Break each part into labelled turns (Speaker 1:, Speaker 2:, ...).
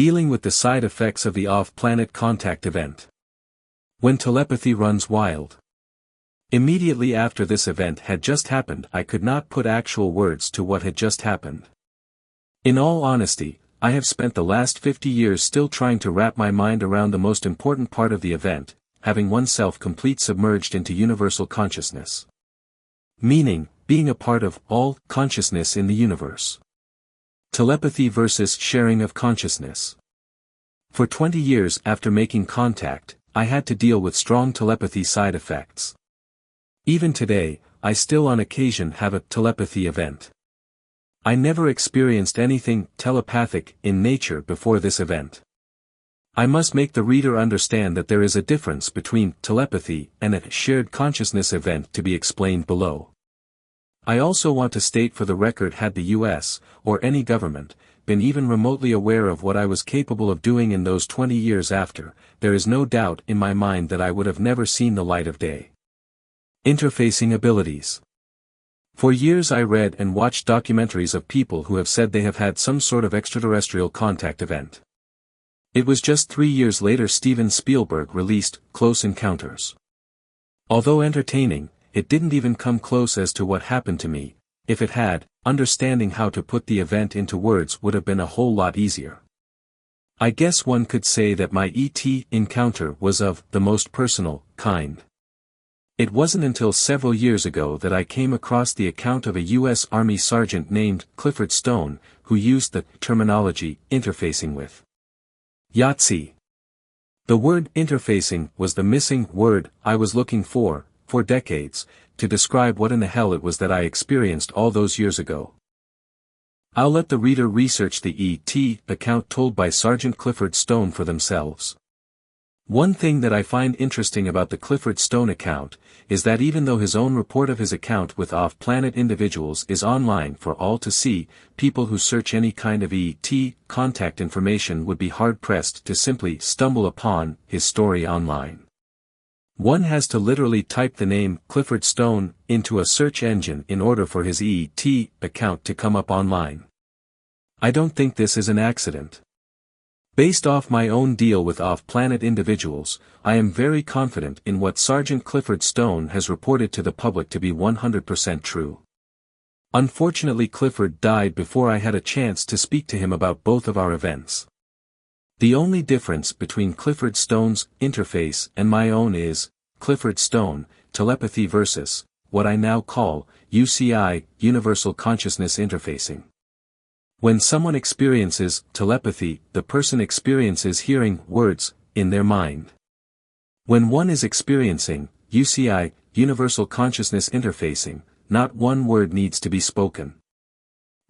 Speaker 1: Dealing with the side effects of the off-planet contact event. When telepathy runs wild. Immediately after this event had just happened, I could not put actual words to what had just happened. In all honesty, I have spent the last 50 years still trying to wrap my mind around the most important part of the event, having oneself complete submerged into universal consciousness. Meaning, being a part of all consciousness in the universe. Telepathy versus sharing of consciousness. For 20 years after making contact, I had to deal with strong telepathy side effects. Even today, I still on occasion have a telepathy event. I never experienced anything telepathic in nature before this event. I must make the reader understand that there is a difference between telepathy and a shared consciousness event to be explained below. I also want to state for the record, had the US, or any government, been even remotely aware of what I was capable of doing in those 20 years after, there is no doubt in my mind that I would have never seen the light of day. Interfacing abilities. For years I read and watched documentaries of people who have said they have had some sort of extraterrestrial contact event. It was just 3 years later Steven Spielberg released Close Encounters. Although entertaining, it didn't even come close as to what happened to me. If it had, understanding how to put the event into words would have been a whole lot easier. I guess one could say that my ET encounter was of the most personal kind. It wasn't until several years ago that I came across the account of a U.S. Army sergeant named Clifford Stone, who used the terminology interfacing with Yahtzee. The word interfacing was the missing word I was looking for decades, to describe what in the hell it was that I experienced all those years ago. I'll let the reader research the ET account told by Sergeant Clifford Stone for themselves. One thing that I find interesting about the Clifford Stone account, is that even though his own report of his account with off-planet individuals is online for all to see, people who search any kind of ET contact information would be hard-pressed to simply stumble upon his story online. One has to literally type the name Clifford Stone into a search engine in order for his ET account to come up online. I don't think this is an accident. Based off my own deal with off-planet individuals, I am very confident in what Sergeant Clifford Stone has reported to the public to be 100% true. Unfortunately, Clifford died before I had a chance to speak to him about both of our events. The only difference between Clifford Stone's interface and my own is, Clifford Stone, telepathy versus, what I now call, UCI, Universal Consciousness Interfacing. When someone experiences telepathy, the person experiences hearing words in their mind. When one is experiencing UCI, Universal Consciousness Interfacing, not one word needs to be spoken.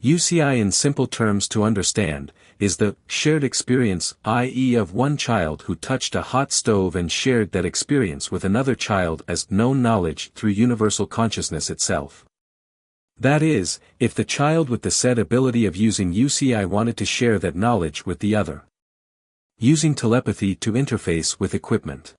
Speaker 1: UCI in simple terms to understand, is the shared experience, i.e. of one child who touched a hot stove and shared that experience with another child as known knowledge through universal consciousness itself. That is, if the child with the said ability of using UCI wanted to share that knowledge with the other. Using telepathy to interface with equipment.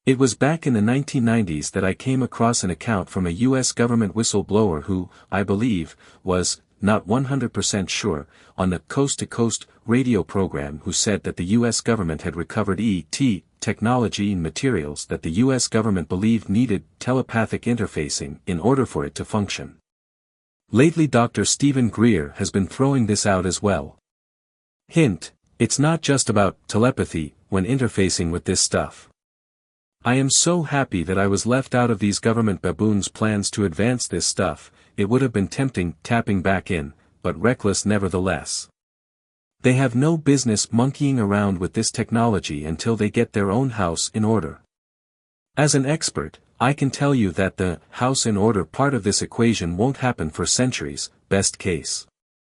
Speaker 1: It was back in the 1990s that I came across an account from a U.S. government whistleblower who, I believe, was, not 100% sure, on the Coast to Coast radio program who said that the U.S. government had recovered ET technology and materials that the U.S. government believed needed telepathic interfacing in order for it to function. Lately Dr. Stephen Greer has been throwing this out as well. Hint, it's not just about telepathy when interfacing with this stuff. I am so happy that I was left out of these government baboons' plans to advance this stuff. It would have been tempting tapping back in, but reckless nevertheless. They have no business monkeying around with this technology until they get their own house in order. As an expert, I can tell you that the house in order part of this equation won't happen for centuries, best case.